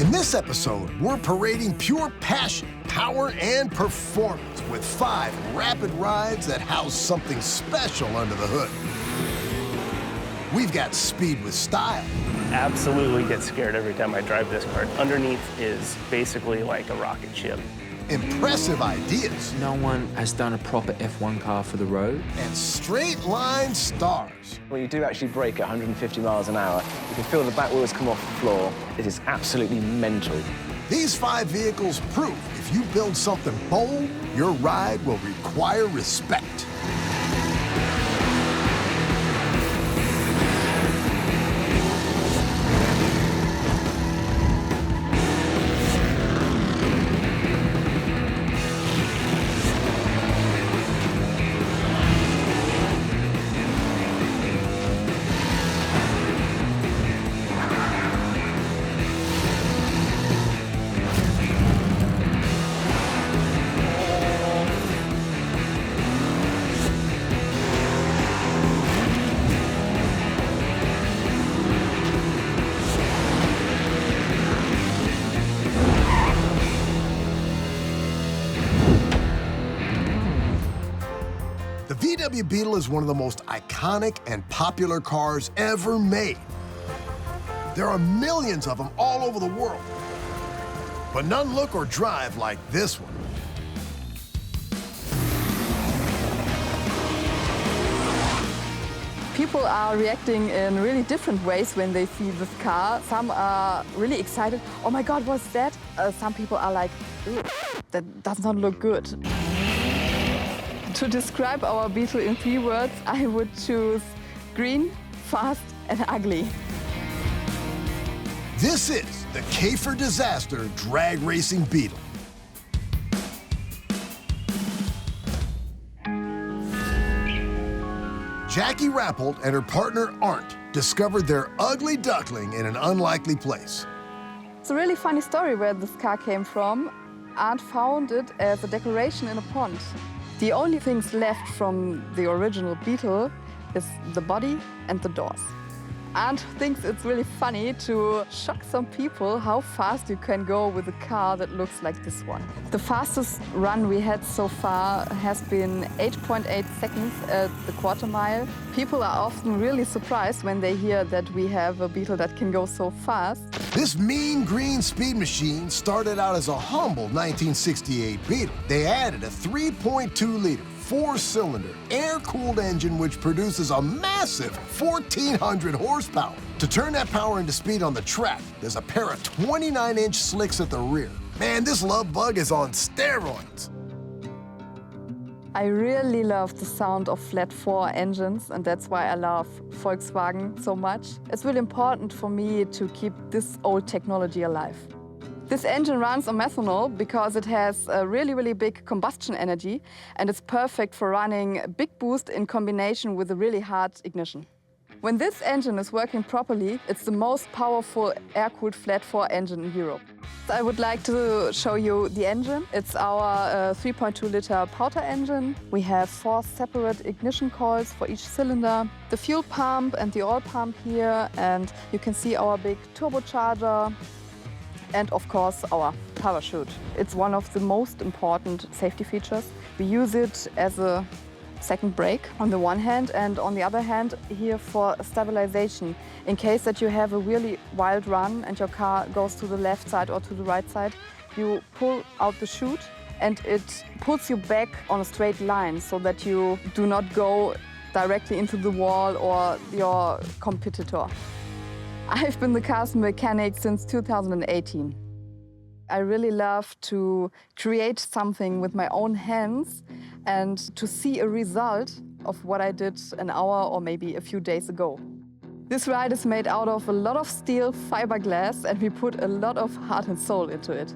In this episode, we're parading pure passion, power, and performance with 5 rapid rides that house something special under the hood. We've got speed with style. Absolutely get scared every time I drive this car. Underneath is basically like a rocket ship. Impressive ideas. No one has done a proper F1 car for the road. And straight line stars. When you do actually brake at 150 miles an hour, you can feel the back wheels come off the floor. It is absolutely mental. These 5 vehicles prove if you build something bold, your ride will require respect. The VW Beetle is one of the most iconic and popular cars ever made. There are millions of them all over the world, but none look or drive like this one. People are reacting in really different ways when they see this car. Some are really excited. Oh my God, what's that? Some people are like, "Ooh, that does not look good." To describe our Beetle in 3 words, I would choose green, fast, and ugly. This is the K for Disaster drag racing Beetle. Jackie Rappold and her partner Arndt discovered their ugly duckling in an unlikely place. It's a really funny story where this car came from. Arndt found it as a decoration in a pond. The only things left from the original Beetle is the body and the doors. Arndt thinks it's really funny to shock some people how fast you can go with a car that looks like this one. The fastest run we had so far has been 8.8 seconds at the quarter mile. People are often really surprised when they hear that we have a Beetle that can go so fast. This mean green speed machine started out as a humble 1968 Beetle. They added a 3.2-liter, 4-cylinder, air-cooled engine which produces a massive 1,400 horsepower. To turn that power into speed on the track, there's a pair of 29-inch slicks at the rear. Man, this love bug is on steroids. I really love the sound of flat-4 engines, and that's why I love Volkswagen so much. It's really important for me to keep this old technology alive. This engine runs on methanol because it has a really, really big combustion energy, and it's perfect for running a big boost in combination with a really hard ignition. When this engine is working properly, it's the most powerful air-cooled flat-4 engine in Europe. I would like to show you the engine. It's our 3.2-liter powder engine. We have 4 separate ignition coils for each cylinder, the fuel pump and the oil pump here, and you can see our big turbocharger, and of course our parachute. It's one of the most important safety features. We use it as a second brake on the one hand, and on the other hand here for stabilization. In case that you have a really wild run and your car goes to the left side or to the right side, you pull out the chute and it pulls you back on a straight line so that you do not go directly into the wall or your competitor. I've been the car's mechanic since 2018. I really love to create something with my own hands and to see a result of what I did an hour or maybe a few days ago. This ride is made out of a lot of steel fiberglass, and we put a lot of heart and soul into it.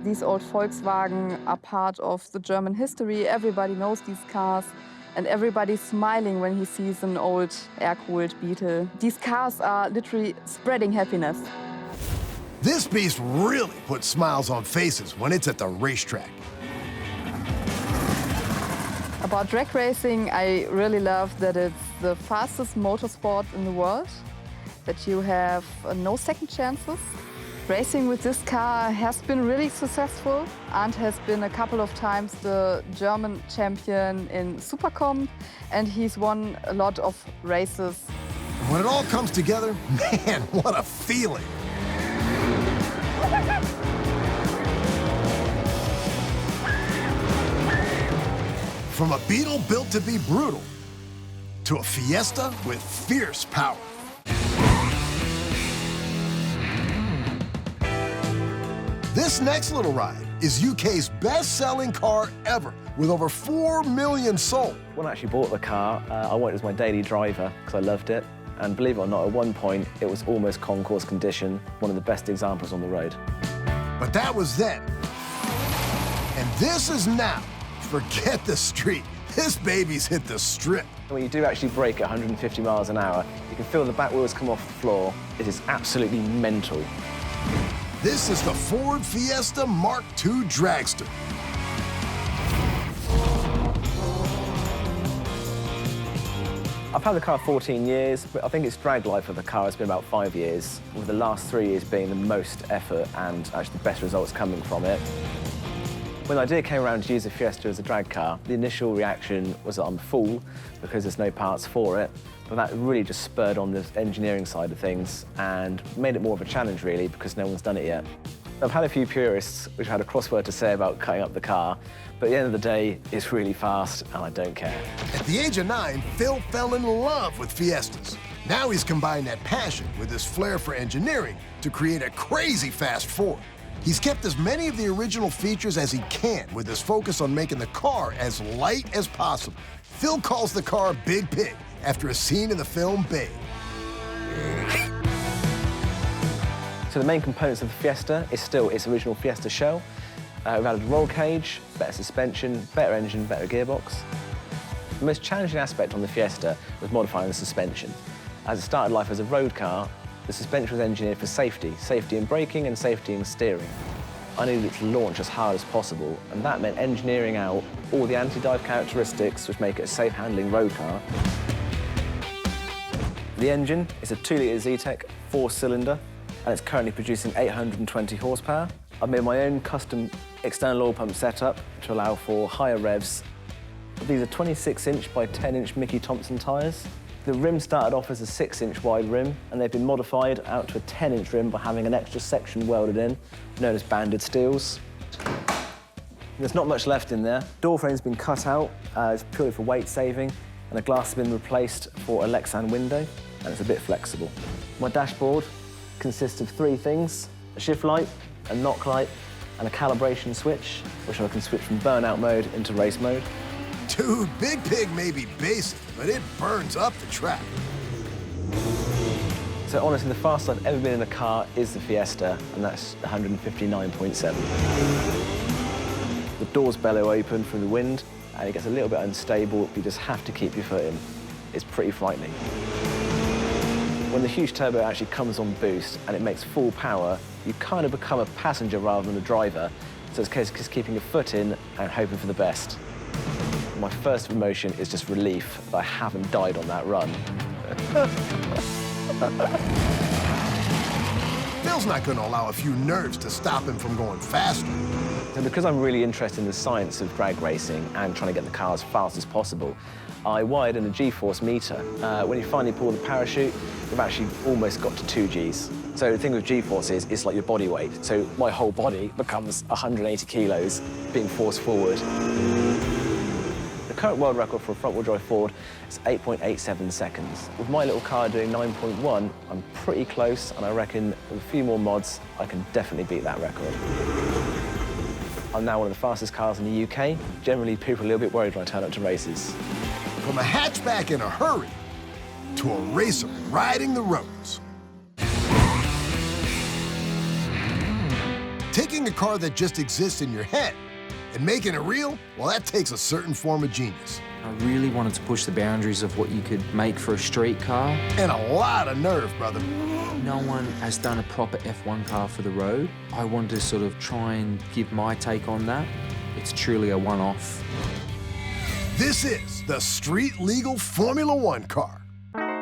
These old Volkswagen are part of the German history. Everybody knows these cars, and everybody's smiling when he sees an old air-cooled Beetle. These cars are literally spreading happiness. This beast really puts smiles on faces when it's at the racetrack. About drag racing, I really love that it's the fastest motorsport in the world, that you have no second chances. Racing with this car has been really successful. Arndt has been a couple of times the German champion in Supercomp, and he's won a lot of races. When it all comes together, man, what a feeling. From a Beetle built to be brutal, to a Fiesta with fierce power. This next little ride is UK's best-selling car ever, with over 4 million sold. When I actually bought the car, I wanted it as my daily driver because I loved it. And believe it or not, at one point, it was almost concourse condition, one of the best examples on the road. But that was then. And this is now. Forget the street. This baby's hit the strip. When you do actually brake at 150 miles an hour, you can feel the back wheels come off the floor. It is absolutely mental. This is the Ford Fiesta Mark II Dragster. I've had the car 14 years, but I think its drag life of the car has been about 5 years, with the last 3 years being the most effort and actually the best results coming from it. When the idea came around to use the Fiesta as a drag car, the initial reaction was that I'm a fool because there's no parts for it, but that really just spurred on the engineering side of things and made it more of a challenge, really, because no one's done it yet. I've had a few purists which had a crossword to say about cutting up the car, but at the end of the day, it's really fast and I don't care. At the age of 9, Phil fell in love with Fiestas. Now he's combined that passion with his flair for engineering to create a crazy fast Ford. He's kept as many of the original features as he can, with his focus on making the car as light as possible. Phil calls the car Big Pig after a scene in the film Babe. So the main components of the Fiesta is still its original Fiesta shell. We've added a roll cage, better suspension, better engine, better gearbox. The most challenging aspect on the Fiesta was modifying the suspension. As it started life as a road car, the suspension was engineered for safety in braking and safety in steering. I needed it to launch as hard as possible, and that meant engineering out all the anti-dive characteristics which make it a safe handling road car. The engine is a 2-litre Zetec 4-cylinder, and it's currently producing 820 horsepower. I've made my own custom external oil pump setup to allow for higher revs. These are 26-inch by 10-inch Mickey Thompson tyres. The rim started off as a 6-inch wide rim, and they've been modified out to a 10-inch rim by having an extra section welded in, known as banded steels. There's not much left in there. Door frame's been cut out, it's purely for weight saving, and the glass has been replaced for a Lexan window, and it's a bit flexible. My dashboard consists of 3 things: a shift light, a knock light, and a calibration switch, which I can switch from burnout mode into race mode. Dude, Big Pig may be basic, but it burns up the track. So honestly, the fastest I've ever been in a car is the Fiesta, and that's 159.7. The doors bellow open through the wind, and it gets a little bit unstable. You just have to keep your foot in. It's pretty frightening. When the huge turbo actually comes on boost and it makes full power, you kind of become a passenger rather than a driver. So it's a case of just keeping your foot in and hoping for the best. My first emotion is just relief that I haven't died on that run. Phil's not going to allow a few nerves to stop him from going faster. So because I'm really interested in the science of drag racing and trying to get the car as fast as possible, I wired in a G-force meter. When you finally pull the parachute, you've actually almost got to 2 Gs. So the thing with G-force is, it's like your body weight. So my whole body becomes 180 kilos being forced forward. The current world record for a front-wheel drive Ford is 8.87 seconds. With my little car doing 9.1, I'm pretty close, and I reckon with a few more mods, I can definitely beat that record. I'm now one of the fastest cars in the UK. Generally, people are a little bit worried when I turn up to races. From a hatchback in a hurry to a racer riding the roads. Taking a car that just exists in your head and making it real, well, that takes a certain form of genius. I really wanted to push the boundaries of what you could make for a street car. And a lot of nerve, brother. No one has done a proper F1 car for the road. I wanted to sort of try and give my take on that. It's truly a one-off. This is the street-legal Formula One car.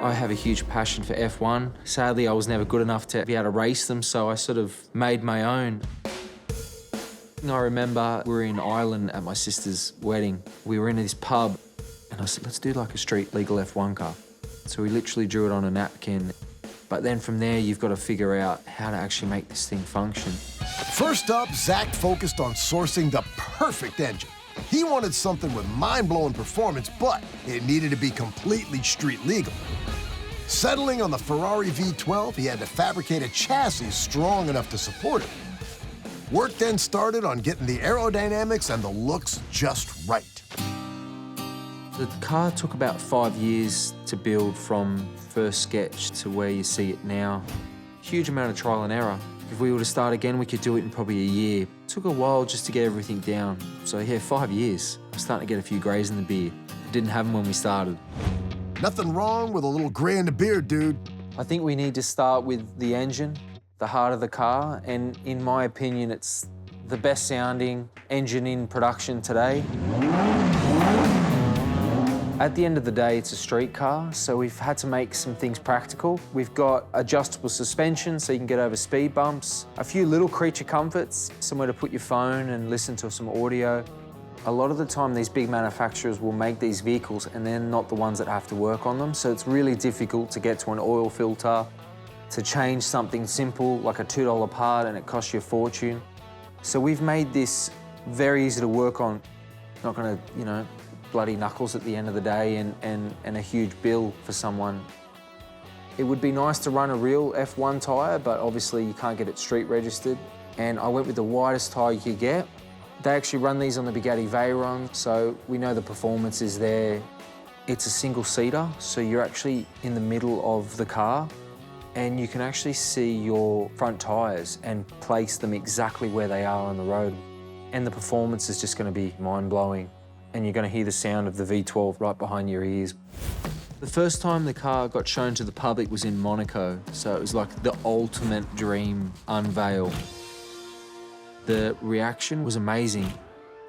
I have a huge passion for F1. Sadly, I was never good enough to be able to race them, so I sort of made my own. I remember we were in Ireland at my sister's wedding. We were in this pub, and I said, let's do like a street legal F1 car. So we literally drew it on a napkin. But then from there, you've got to figure out how to actually make this thing function. First up, Zach focused on sourcing the perfect engine. He wanted something with mind-blowing performance, but it needed to be completely street legal. Settling on the Ferrari V12, he had to fabricate a chassis strong enough to support it. Work then started on getting the aerodynamics and the looks just right. The car took about 5 years to build from first sketch to where you see it now. Huge amount of trial and error. If we were to start again, we could do it in probably a year. It took a while just to get everything down. So yeah, 5 years. I'm starting to get a few greys in the beard. Didn't have them when we started. Nothing wrong with a little gray in the beard, dude. I think we need to start with the engine, the heart of the car, and in my opinion, it's the best sounding engine in production today. At the end of the day, it's a street car, so we've had to make some things practical. We've got adjustable suspension so you can get over speed bumps, a few little creature comforts, somewhere to put your phone and listen to some audio. A lot of the time, these big manufacturers will make these vehicles and they're not the ones that have to work on them, so it's really difficult to get to an oil filter, to change something simple like a $2 part, and it costs you a fortune. So we've made this very easy to work on. Not gonna, bloody knuckles at the end of the day and a huge bill for someone. It would be nice to run a real F1 tyre, but obviously you can't get it street registered. And I went with the widest tyre you could get. They actually run these on the Bugatti Veyron, so we know the performance is there. It's a single-seater, so you're actually in the middle of the car, and you can actually see your front tyres and place them exactly where they are on the road. And the performance is just going to be mind-blowing. And you're going to hear the sound of the V12 right behind your ears. The first time the car got shown to the public was in Monaco, so it was like the ultimate dream unveil. The reaction was amazing.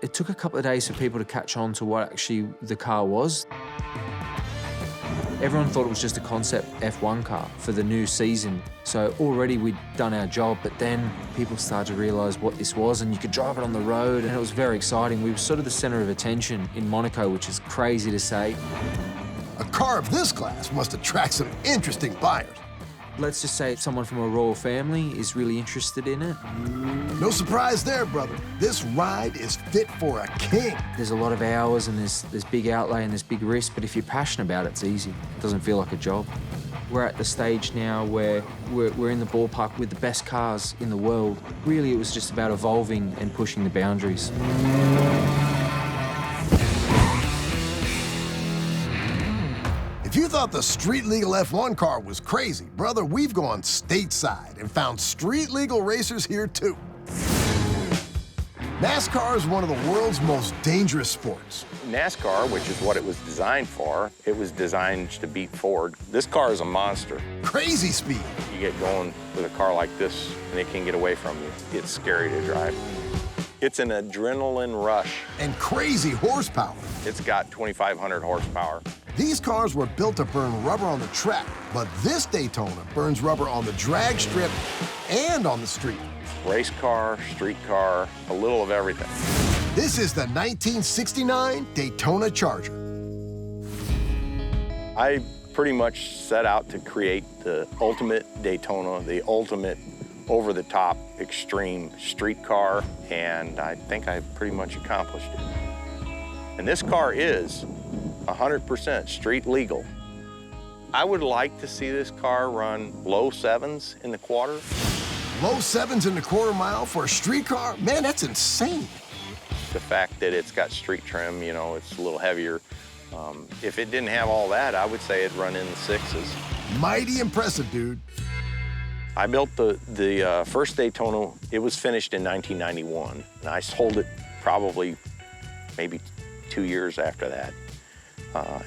It took a couple of days for people to catch on to what actually the car was. Everyone thought it was just a concept F1 car for the new season. So already we'd done our job, but then people started to realise what this was, and you could drive it on the road, and it was very exciting. We were sort of the centre of attention in Monaco, which is crazy to say. A car of this class must attract some interesting buyers. Let's just say someone from a royal family is really interested in it. No surprise there, brother. This ride is fit for a king. There's a lot of hours and there's big outlay and there's big risk, but if you're passionate about it, it's easy. It doesn't feel like a job. We're at the stage now where we're in the ballpark with the best cars in the world. Really, it was just about evolving and pushing the boundaries. If you thought the street-legal F1 car was crazy, brother, we've gone stateside and found street-legal racers here, too. NASCAR is one of the world's most dangerous sports. NASCAR, which is what it was designed for, it was designed to beat Ford. This car is a monster. Crazy speed. You get going with a car like this, and it can get away from you. It's scary to drive. It's an adrenaline rush. And crazy horsepower. It's got 2,500 horsepower. These cars were built to burn rubber on the track, but this Daytona burns rubber on the drag strip and on the street. Race car, street car, a little of everything. This is the 1969 Daytona Charger. I pretty much set out to create the ultimate Daytona, the ultimate over-the-top extreme street car, and I think I pretty much accomplished it. And this car is 100% street legal. I would like to see this car run low sevens in the quarter. Low sevens in the quarter mile for a street car? Man, that's insane. The fact that it's got street trim, it's a little heavier. If it didn't have all that, I would say it'd run in the sixes. Mighty impressive, dude. I built the first Daytona. It was finished in 1991, and I sold it probably maybe 2 years after that.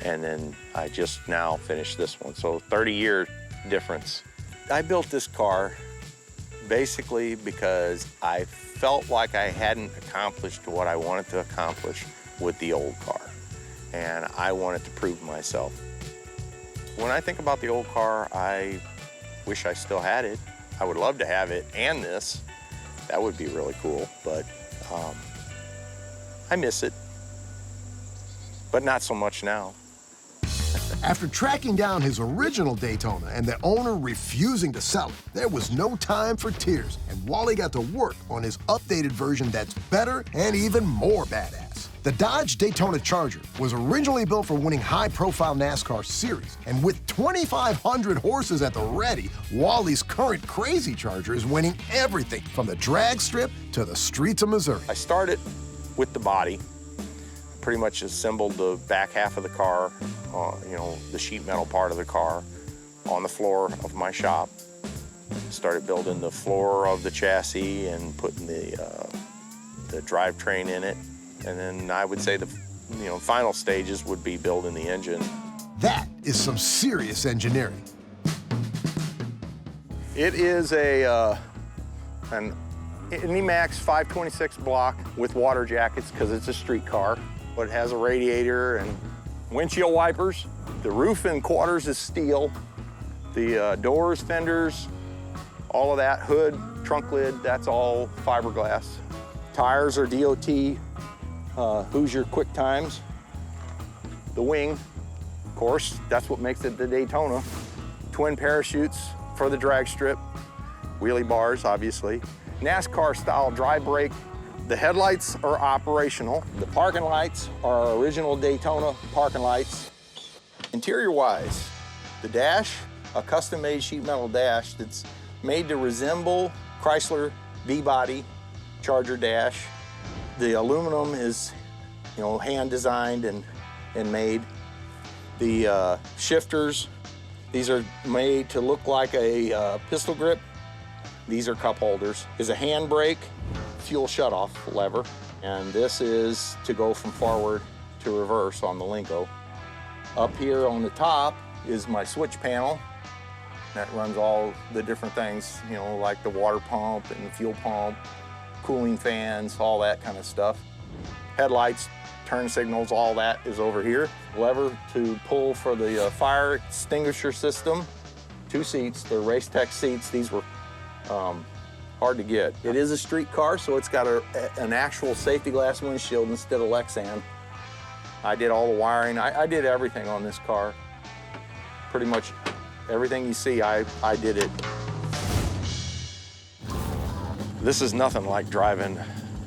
And then I just now finished this one, so 30-year difference. I built this car basically because I felt like I hadn't accomplished what I wanted to accomplish with the old car, and I wanted to prove myself. When I think about the old car, I wish I still had it. I would love to have it and this. That would be really cool, but I miss it, but not so much now. After tracking down his original Daytona and the owner refusing to sell it, there was no time for tears, and Wally got to work on his updated version that's better and even more badass. The Dodge Daytona Charger was originally built for winning high-profile NASCAR series, and with 2,500 horses at the ready, Wally's current Crazy Charger is winning everything from the drag strip to the streets of Missouri. I started with the body, pretty much assembled the back half of the car, you know, the sheet metal part of the car, on the floor of my shop. Started building the floor of the chassis and putting the drivetrain in it. And then I would say the final stages would be building the engine. That is some serious engineering. It is an Emax 526 block with water jackets because it's a street car. But it has a radiator and windshield wipers. The roof and quarters is steel. The doors, fenders, all of that, hood, trunk lid, that's all fiberglass. Tires are DOT, Hoosier Quick Times. The wing, of course, that's what makes it the Daytona. Twin parachutes for the drag strip. Wheelie bars, obviously. NASCAR-style dry brake. The headlights are operational. The parking lights are original Daytona parking lights. Interior-wise, the dash, a custom-made sheet metal dash that's made to resemble Chrysler V-body Charger dash. The aluminum is, hand-designed and made. The shifters, these are made to look like a pistol grip. These are cup holders. Is a handbrake, fuel shutoff lever, and this is to go from forward to reverse on the Lingo. Up here on the top is my switch panel. That runs all the different things, like the water pump and the fuel pump, cooling fans, all that kind of stuff. Headlights, turn signals, all that is over here. Lever to pull for the fire extinguisher system. 2 seats, they're Race Tech seats. These were hard to get. It is a street car, so it's got an actual safety glass windshield instead of Lexan. I did all the wiring. I did everything on this car. Pretty much everything you see, I did it. This is nothing like driving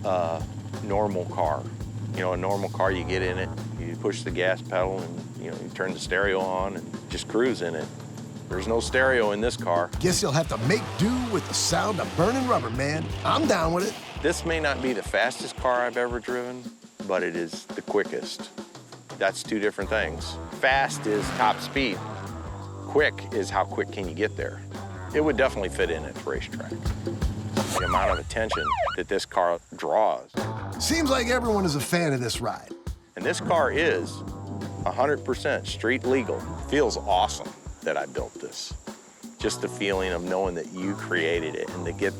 a normal car. A normal car, you get in it, you push the gas pedal, and you turn the stereo on and just cruise in it. There's no stereo in this car. Guess you'll have to make do with the sound of burning rubber, man. I'm down with it. This may not be the fastest car I've ever driven, but it is the quickest. That's 2 different things. Fast is top speed. Quick is how quick can you get there. It would definitely fit in at the racetrack. The amount of attention that this car draws. Seems like everyone is a fan of this ride. And this car is 100% street legal. Feels awesome that I built this. Just the feeling of knowing that you created it and to get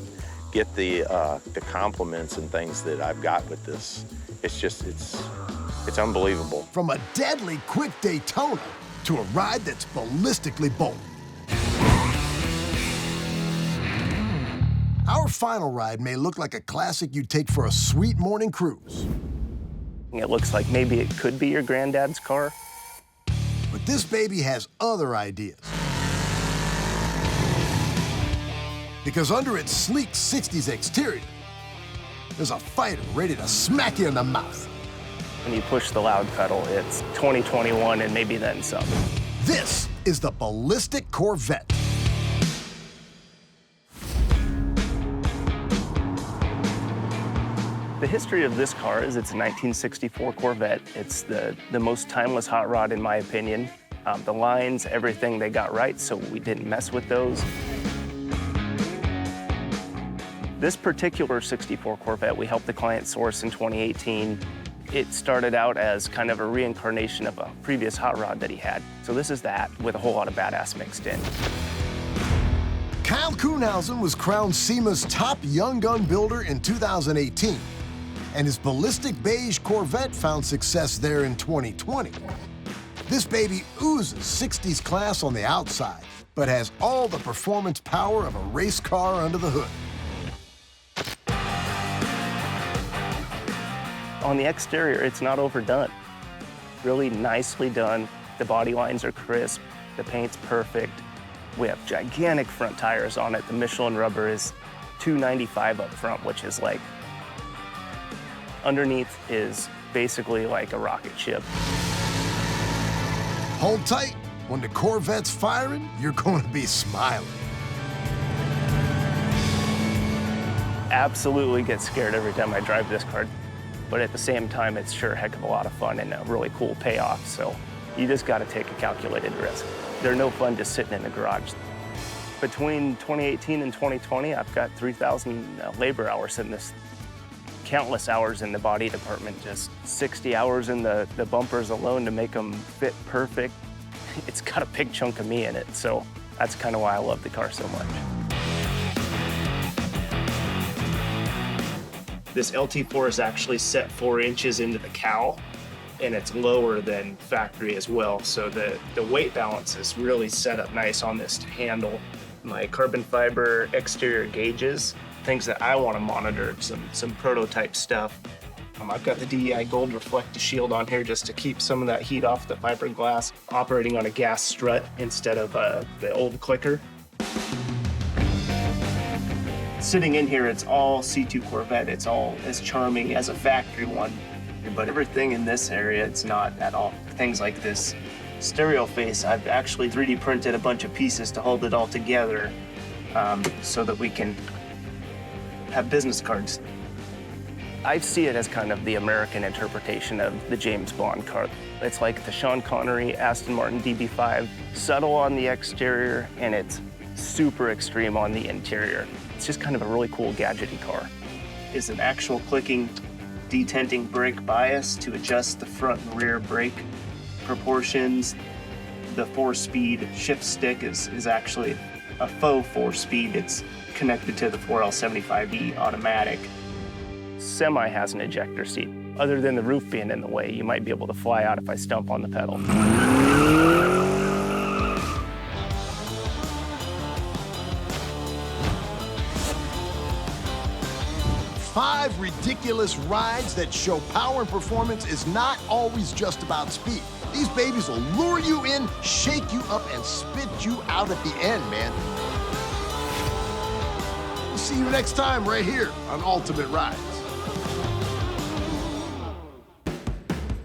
the compliments and things that I've got with this. It's unbelievable. From a deadly quick Daytona to a ride that's ballistically bold. Our final ride may look like a classic you'd take for a sweet morning cruise. It looks like maybe it could be your granddad's car. But this baby has other ideas. Because under its sleek 60s exterior, there's a fighter ready to smack you in the mouth. When you push the loud pedal, it's 2021 and maybe then some. This is the Ballistic Corvette. The history of this car is it's a 1964 Corvette. It's the most timeless hot rod, in my opinion. The lines, everything they got right, so we didn't mess with those. This particular 64 Corvette, we helped the client source in 2018. It started out as kind of a reincarnation of a previous hot rod that he had. So this is that, with a whole lot of badass mixed in. Kyle Kuhnhausen was crowned SEMA's top young gun builder in 2018. And his ballistic beige Corvette found success there in 2020. This baby oozes 60s class on the outside, but has all the performance power of a race car under the hood. On the exterior, it's not overdone. Really nicely done. The body lines are crisp, the paint's perfect. We have gigantic front tires on it. The Michelin rubber is 295 up front, which is like, underneath is basically like a rocket ship. Hold tight. When the Corvette's firing, you're going to be smiling. Absolutely get scared every time I drive this car, but at the same time, it's sure a heck of a lot of fun and a really cool payoff, so you just got to take a calculated risk. They're no fun just sitting in the garage. Between 2018 and 2020, I've got 3,000 labor hours in this, countless hours in the body department, just 60 hours in the bumpers alone to make them fit perfect. It's got a big chunk of me in it, so that's kind of why I love the car so much. This LT4 is actually set 4 inches into the cowl, and it's lower than factory as well, so the weight balance is really set up nice on this handle. My carbon fiber exterior gauges, things that I want to monitor, some prototype stuff. I've got the DEI Gold Reflective Shield on here just to keep some of that heat off the fiberglass, operating on a gas strut instead of the old clicker. Sitting in here, it's all C2 Corvette. It's all as charming as a factory one, but everything in this area, it's not at all. Things like this stereo face, I've actually 3D printed a bunch of pieces to hold it all together so that we can have business cards. I see it as kind of the American interpretation of the James Bond car. It's like the Sean Connery Aston Martin DB5, subtle on the exterior, and it's super extreme on the interior. It's just kind of a really cool gadgety car. It's an actual clicking, detenting brake bias to adjust the front and rear brake proportions. The 4-speed shift stick is actually a faux 4-speed. It's connected to the 4L75E automatic. Semi has an ejector seat. Other than the roof being in the way, you might be able to fly out if I stump on the pedal. 5 ridiculous rides that show power and performance is not always just about speed. These babies will lure you in, shake you up, and spit you out at the end, man. We'll see you next time right here on Ultimate Rides.